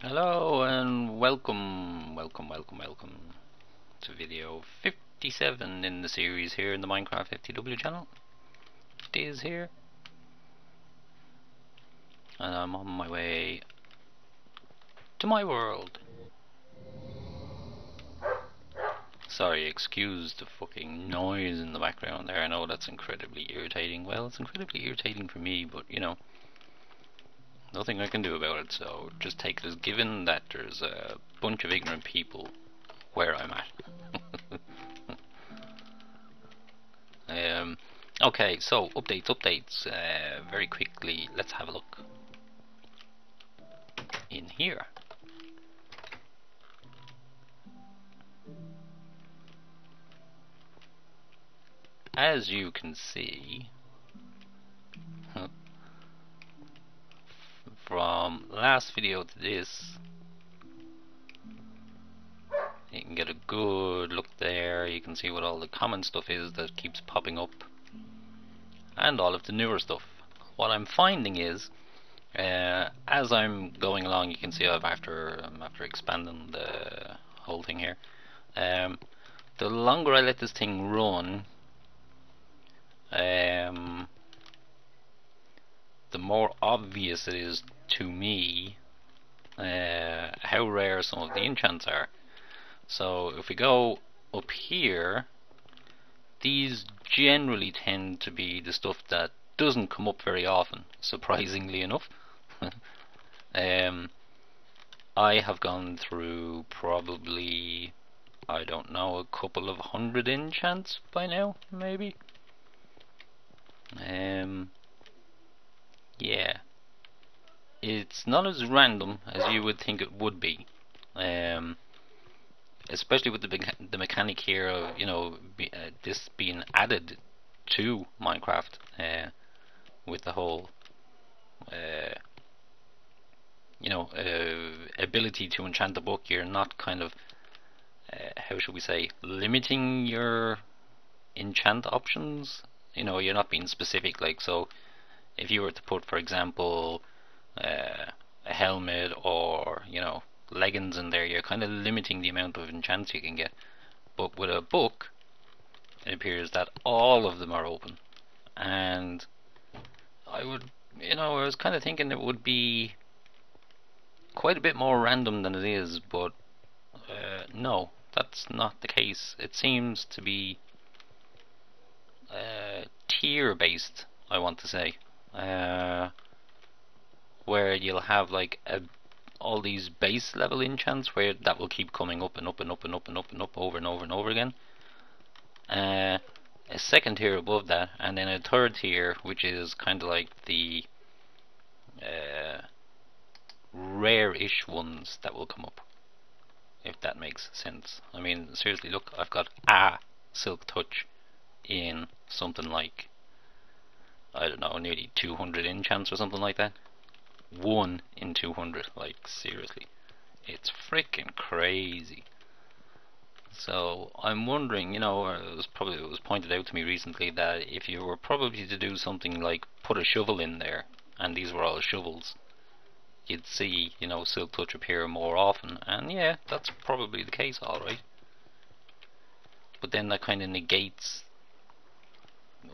Hello and welcome to video 57 in the series here in the MineCraftFTW channel. Diz here, and I'm on my way to my world. Sorry, excuse the fucking noise in the background there. I know that's incredibly irritating. Well, it's incredibly irritating for me, but you know, nothing I can do about it, so just take it as given that there's a bunch of ignorant people where I'm at. Okay, so updates. Very quickly, let's have a look in here. As you can see, from last video to this, you can get a good look there. You can see what all the common stuff is that keeps popping up, and all of the newer stuff. What I'm finding is, as I'm going along, you can see after expanding the whole thing here, the longer I let this thing run, the more obvious it is to me how rare some of the enchants are. So if we go up here, these generally tend to be the stuff that doesn't come up very often, surprisingly enough. I have gone through probably, I don't know, a couple of 100 enchants by now, maybe. Yeah, it's not as random as you would think it would be, especially with the mechanic here of, you know, this being added to Minecraft, with the whole ability to enchant the book. You're not kind of how should we say, limiting your enchant options. You know, you're not being specific. Like, so if you were to put, for example, a helmet or, you know, leggings in there, you're kind of limiting the amount of enchants you can get. But with a book, it appears that all of them are open, and I was kind of thinking it would be quite a bit more random than it is, but no, that's not the case. It seems to be tier based, I want to say, where you'll have like all these base level enchants where that will keep coming up and up and up and up and up and up over and over and over again. A second tier above that, and then a third tier, which is kind of like the rare-ish ones that will come up, if that makes sense. I mean, seriously, look, I've got a Silk Touch in something like, I don't know, nearly 200 enchants or something like that. 1 in 200, like, seriously, it's freaking crazy. So I'm wondering, you know, it was pointed out to me recently that if you were probably to do something like put a shovel in there, and these were all shovels, you'd see, you know, Silk Touch appear more often. And yeah, that's probably the case, alright. But then that kind of negates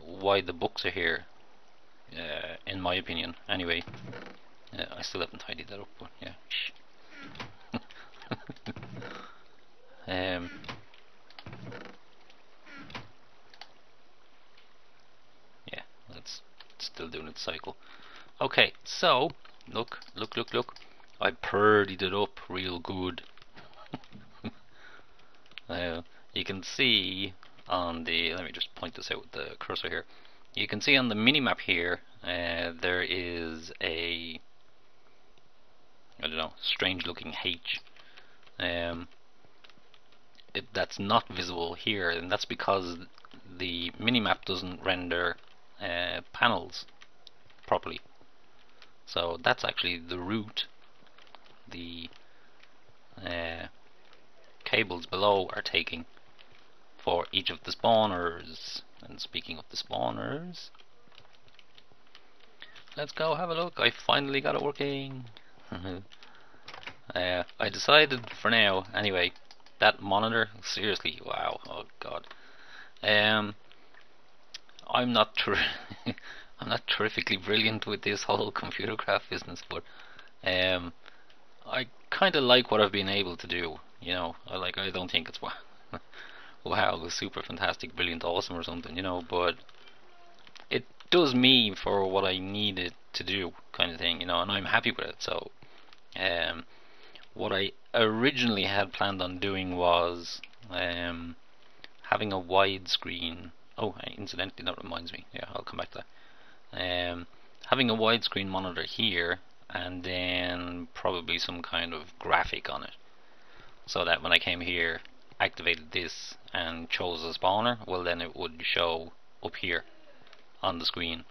why the books are here, in my opinion. Anyway, I still haven't tidied that up, but yeah. Yeah, that's still doing its cycle. Okay, so look, I purdied it up real good. You can see on the, let me just point this out with the cursor here. You can see on the minimap here, there is a, I don't know, strange looking H. That's not visible here, and that's because the minimap doesn't render panels properly. So that's actually the route the cables below are taking for each of the spawners. And speaking of the spawners, let's go have a look. I finally got it working. I decided for now, anyway, that monitor, seriously, wow, oh god. Um, I'm not I'm not terrifically brilliant with this whole computer craft business, but um, I kind of like what I've been able to do. You know, I don't think it's wow, super fantastic, brilliant, awesome or something. You know, but it does me for what I need it to do, kind of thing. You know, and I'm happy with it. So, what I originally had planned on doing was having a widescreen. Oh, incidentally, that reminds me. Yeah, I'll come back to that. Having a widescreen monitor here, and then probably some kind of graphic on it, so that when I came here, activated this, and chose a spawner, well, then it would show up here on the screen,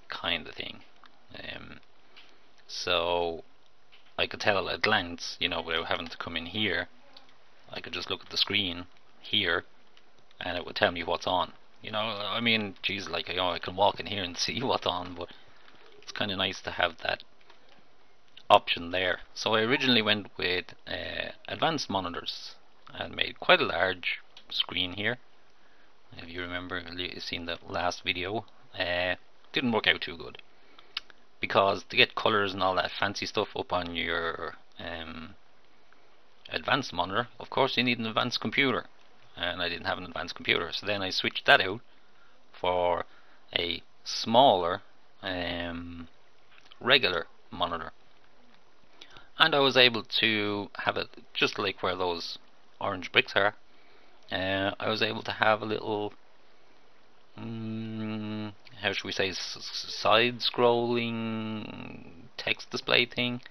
kind of thing. So I could tell at a glance, you know, without having to come in here. I could just look at the screen here, and it would tell me what's on. You know, I mean, geez, like, you know, I can walk in here and see what's on, but it's kind of nice to have that option there. So I originally went with advanced monitors and made quite a large screen here. If you remember, you've seen the last video. Didn't work out too good, because to get colors and all that fancy stuff up on your advanced monitor, of course you need an advanced computer, and I didn't have an advanced computer, so then I switched that out for a smaller regular monitor, and I was able to have it just like where those orange bricks are. I was able to have a little how should we say, side-scrolling text display thing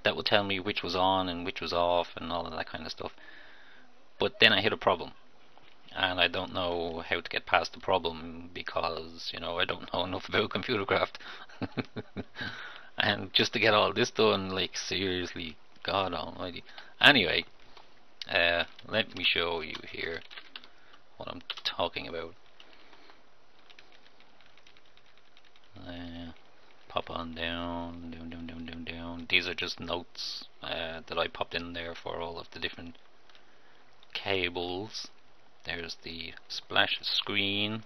that would tell me which was on and which was off and all of that kind of stuff. But then I hit a problem, and I don't know how to get past the problem, because, you know, I don't know enough about computer craft. And just to get all this done, like, seriously, God almighty. Anyway, let me show you here what I'm talking about. Pop on down. These are just notes that I popped in there for all of the different cables. There's the splash screen.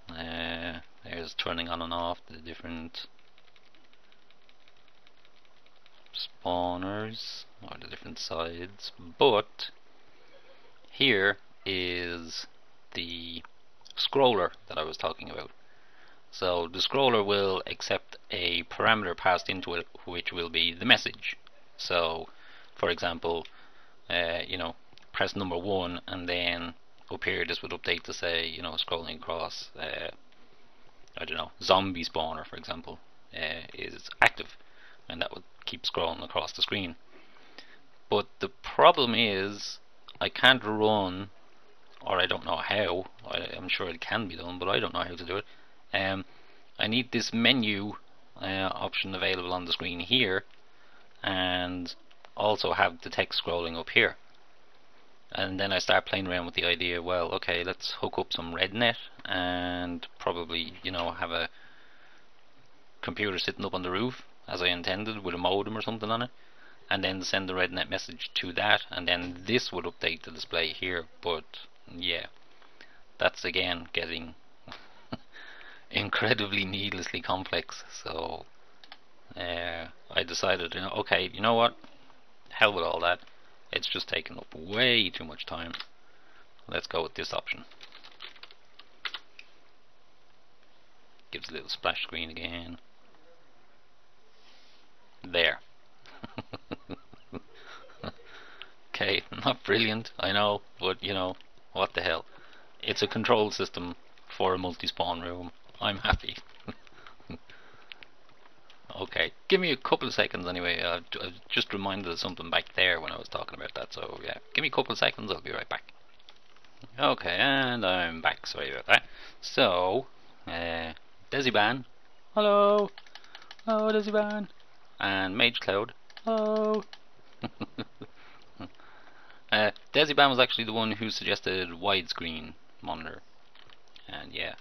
There's turning on and off the different spawners, or the different sides. But here is the scroller that I was talking about. So the scroller will accept a parameter passed into it, which will be the message. So, for example, you know, press number 1, and then up here this would update to say, you know, scrolling across, I don't know, zombie spawner, for example, is active, and that would keep scrolling across the screen. But the problem is, I can't run, or I don't know how. I'm sure it can be done, but I don't know how to do it. I need this menu option available on the screen here, and also have the text scrolling up here. And then I start playing around with the idea, well, okay, let's hook up some RedNet, and probably, you know, have a computer sitting up on the roof, as I intended, with a modem or something on it, and then send the RedNet message to that, and then this would update the display here. But yeah, that's again getting incredibly needlessly complex. So I decided, you know, okay, you know what, hell with all that, it's just taking up way too much time. Let's go with this option. Gives a little splash screen again. There. Okay, not brilliant, I know, but you know, what the hell. It's a control system for a multi-spawn room. I'm happy. Okay, give me a couple of seconds anyway. I just reminded of something back there when I was talking about that, so yeah, give me a couple of seconds, I'll be right back. Okay, and I'm back, sorry about that. So, Desiban, hello, hello Desiban, and MageCloud, hello. Desiban was actually the one who suggested widescreen monitor, and yeah,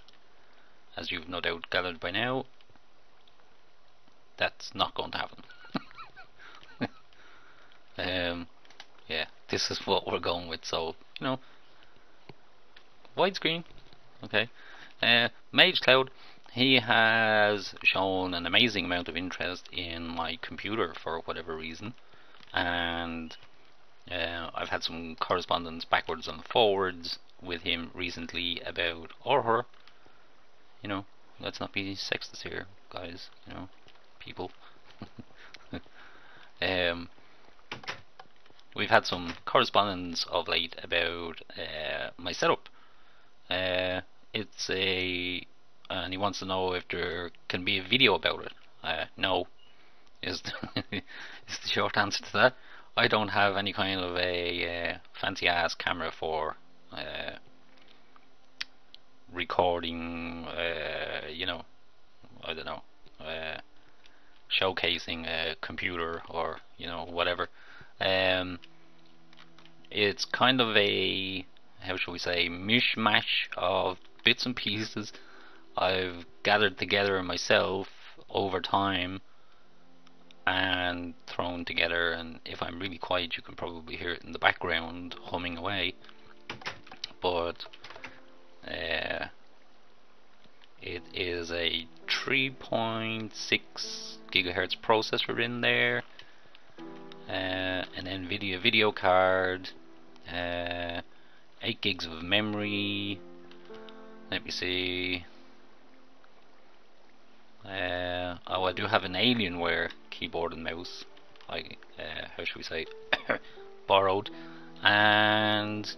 as you've no doubt gathered by now, that's not going to happen. Yeah, this is what we're going with. So, you know, widescreen. Okay. Mage Cloud, he has shown an amazing amount of interest in my computer for whatever reason, and I've had some correspondence backwards and forwards with him recently about, or her, you know, let's not be sexist here, guys, you know, people. um, we've had some correspondence of late about my setup. It's a, and he wants to know if there can be a video about it. No, is the, is the short answer to that. I don't have any kind of a fancy ass camera for recording, you know, I don't know, showcasing a computer or, you know, whatever. It's kind of a, how shall we say, mishmash of bits and pieces I've gathered together myself over time and thrown together, and if I'm really quiet you can probably hear it in the background humming away. But it is a 3.6 gigahertz processor in there, an NVIDIA video card, 8 gigs of memory. Let me see. Oh, I do have an Alienware keyboard and mouse. How should we say, borrowed, and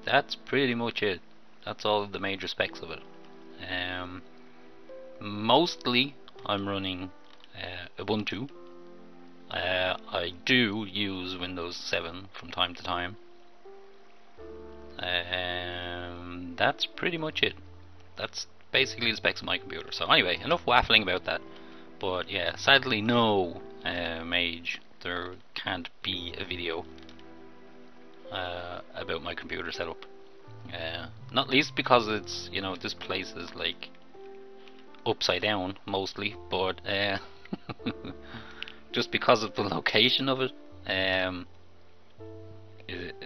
that's pretty much it. That's all of the major specs of it. Mostly I'm running Ubuntu. I do use Windows 7 from time to time. That's pretty much it. That's basically the specs of my computer. So anyway, enough waffling about that. But yeah, sadly no, Mage, there can't be a video about my computer setup. Not least because it's, you know, this place is like upside down mostly, but just because of the location of it,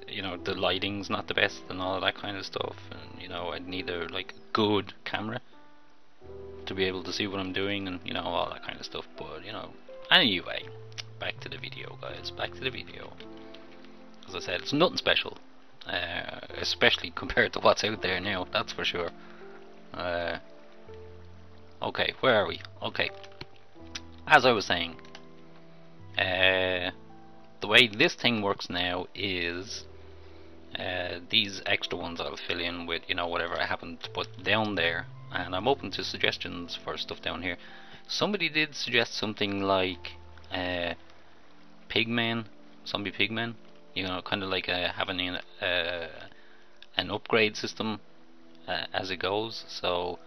you know, the lighting's not the best and all of that kind of stuff, and you know, I'd need a like good camera to be able to see what I'm doing, and you know, all that kind of stuff. But you know, anyway, back to the video, guys. Back to the video. As I said, it's nothing special, especially compared to what's out there now. That's for sure. Okay, where are we? Okay, as I was saying, the way this thing works now is these extra ones I'll fill in with, you know, whatever I happen to put down there, and I'm open to suggestions for stuff down here. Somebody did suggest something like pigmen, zombie pigmen, you know, kind of like having an upgrade system as it goes. So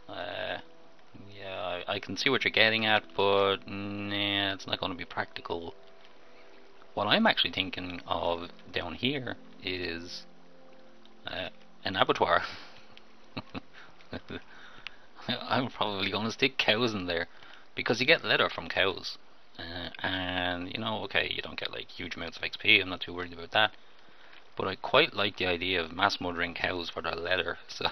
yeah, I can see what you're getting at, but nah, it's not going to be practical. What I'm actually thinking of down here is an abattoir. I'm probably going to stick cows in there because you get leather from cows, and you know, okay, you don't get like huge amounts of XP. I'm not too worried about that, but I quite like the idea of mass murdering cows for their leather. So,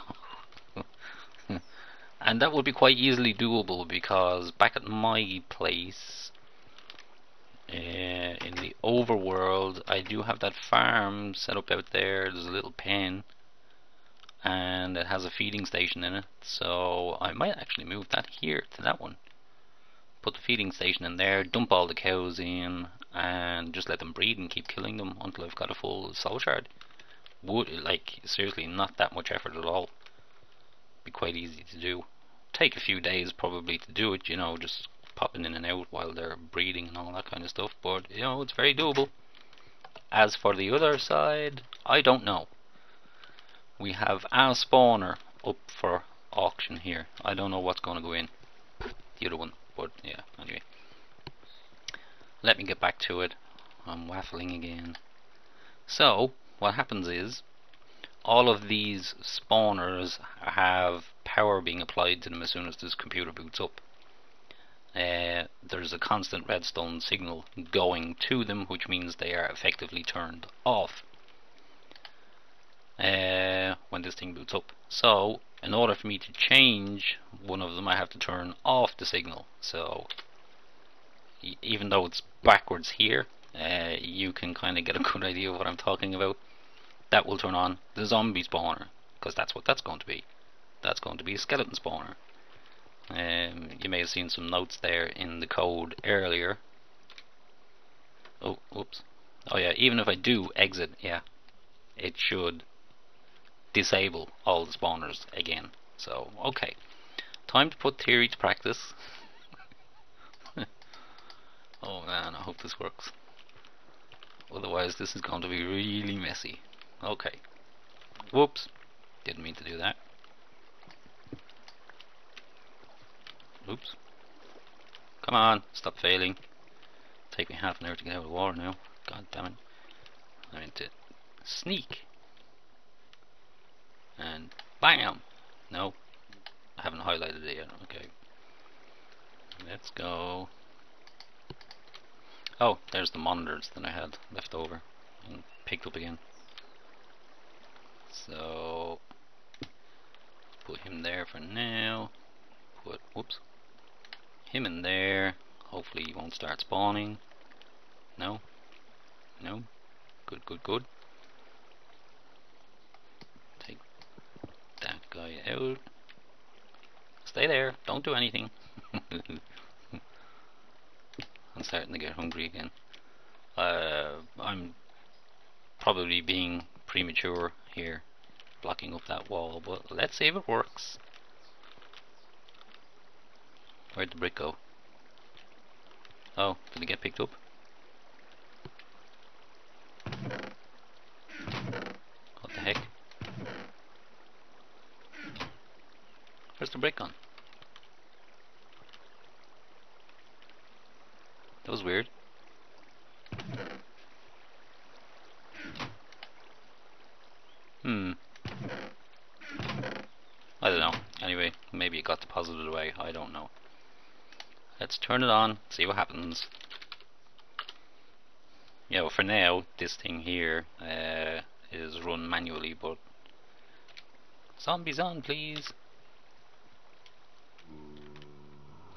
and that would be quite easily doable because back at my place, in the overworld, I do have that farm set up out there. There's a little pen, and it has a feeding station in it, so I might actually move that here to that one. Put the feeding station in there, dump all the cows in, and just let them breed and keep killing them until I've got a full soul shard. Would, like, seriously, not that much effort at all. Be quite easy to do. Take a few days probably to do it, you know, just popping in and out while they're breeding and all that kind of stuff, but you know, it's very doable. As for the other side, I don't know. We have a spawner up for auction here. I don't know what's going to go in the other one, but yeah, anyway, let me get back to it. I'm waffling again. So what happens is all of these spawners have power being applied to them as soon as this computer boots up. The there's a constant redstone signal going to them, which means they are effectively turned off when this thing boots up. So in order for me to change one of them, I have to turn off the signal. So even though it's backwards here, you can kind of get a good idea of what I'm talking about. That will turn on the zombie spawner, because that's what that's going to be. That's going to be a skeleton spawner. You may have seen some notes there in the code earlier. Oh, whoops. Oh yeah, even if I do exit, yeah, it should disable all the spawners again. So, okay. Time to put theory to practice. Oh man, I hope this works. Otherwise this is going to be really messy. Okay. Whoops. Didn't mean to do that. Oops. Come on, stop failing. Take me half an hour to get out of the water now. God damn it. I meant to sneak. And BAM! No, I haven't highlighted it yet. Okay. Let's go. Oh, there's the monitors that I had left over and picked up again. So put him there for now. Put him in there. Hopefully he won't start spawning. No. No. Good, good, good. Take that guy out. Stay there. Don't do anything. I'm starting to get hungry again. I'm probably being premature here, blocking up that wall, but let's see if it works. Where'd the brick go? Oh, did it get picked up? What the heck? Where's the brick gone? That was weird. I don't know. Anyway, maybe it got deposited away. I don't know. Let's turn it on, see what happens. Yeah, well, for now, this thing here is run manually, but zombies on, please.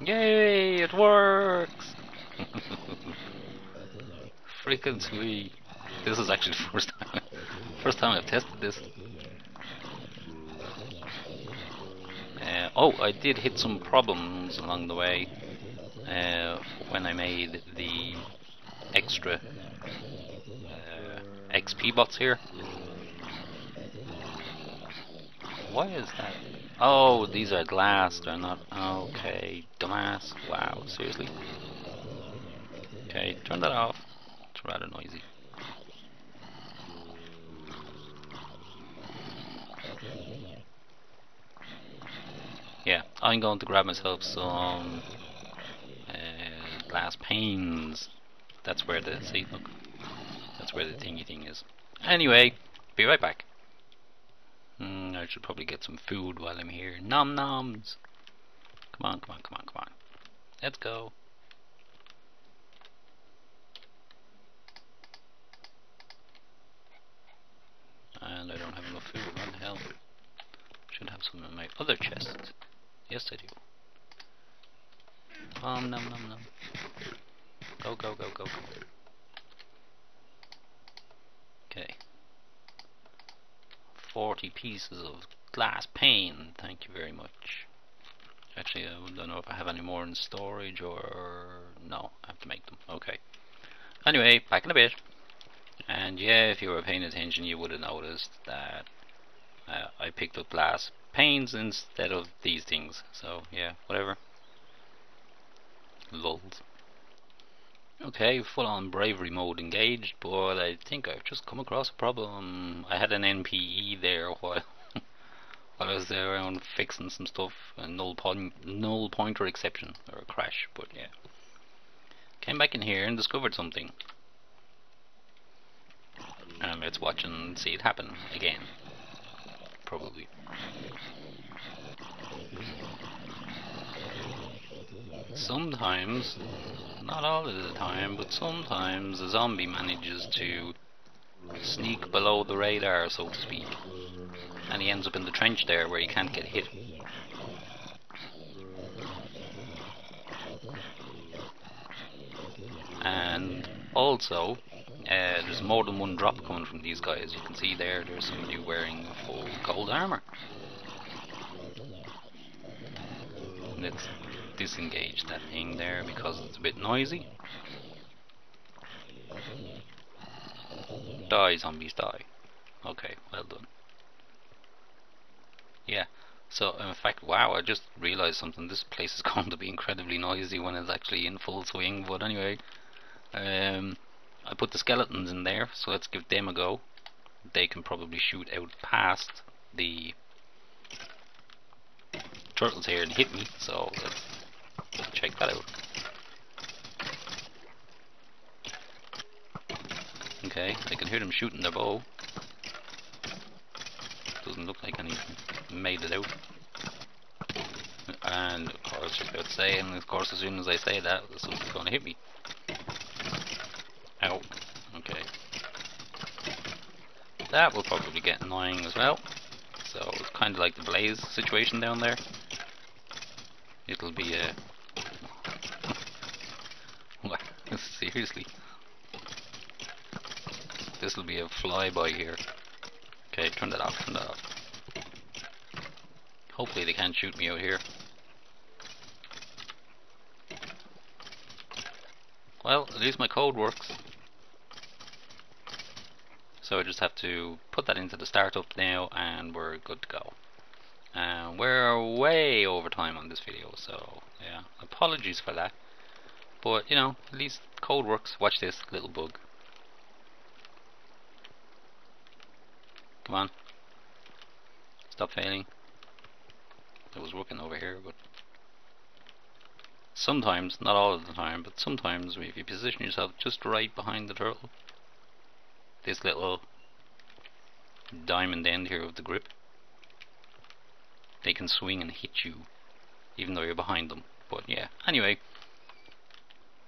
Yay, it works! Freaking sweet. This is actually the first time I've tested this. Oh, I did hit some problems along the way when I made the extra XP bots here. Why is that? Oh, these are glass, they're not. Okay, dumbass. Wow, seriously? Okay, turn that off. It's rather noisy. Yeah, I'm going to grab myself some glass panes. That's where the, see, look, that's where the thingy thing is. Anyway, be right back. I should probably get some food while I'm here. Nom noms. Come on, come on, come on, come on. Let's go. And I don't have enough food. What the hell? Should have some in my other chest. Yes, I do. Nom nom nom. Go, go, go, go, go. Okay. 40 pieces of glass pane. Thank you very much. Actually, I don't know if I have any more in storage or... No, I have to make them. Okay. Anyway, back in a bit. And yeah, if you were paying attention, you would have noticed that I picked up glass panes instead of these things. So yeah, whatever. Lulz. Okay, full on bravery mode engaged, but I think I've just come across a problem. I had an NPE there while while I was there around fixing some stuff, a null pointer exception, or a crash, but yeah. Came back in here and discovered something. Let's watch and see it happen again. Probably. sometimes, not all of the time, but sometimes a zombie manages to sneak below the radar, so to speak, and he ends up in the trench there where he can't get hit. And also, there's more than one drop coming from these guys. You can see there's somebody wearing full gold armor. Let's disengage that thing there because it's a bit noisy. Die, zombies, die. Okay, well done. Yeah, so in fact, wow, I just realized something. This place is going to be incredibly noisy when it's actually in full swing, but anyway. I put the skeletons in there, so let's give them a go. They can probably shoot out past the turtles here and hit me, so let's check that out. Okay, I can hear them shooting their bow. Doesn't look like anything made it out. And of course, just about to say, and of course as soon as I say that, something's going to hit me. Ow. Okay. That will probably get annoying as well. So it's kind of like the blaze situation down there. It'll be a... seriously. This will be a flyby here. Okay, turn that off, turn that off. Hopefully they can't shoot me out here. Well, at least my code works. So I just have to put that into the startup now and we're good to go. We're way over time on this video, so yeah, apologies for that. But you know, at least code works. Watch this little bug. Come on. Stop failing. It was working over here, but sometimes, not all of the time, but sometimes if you position yourself just right behind the turtle, this little diamond end here of the grip, they can swing and hit you even though you're behind them. But yeah, anyway,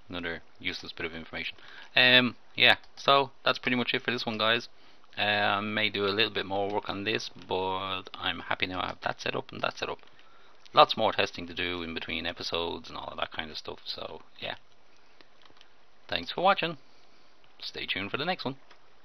another useless bit of information. Yeah, so that's pretty much it for this one, guys. I may do a little bit more work on this, but I'm happy now I have that set up and that set up. Lots more testing to do in between episodes and all of that kind of stuff, so yeah. Thanks for watching. Stay tuned for the next one.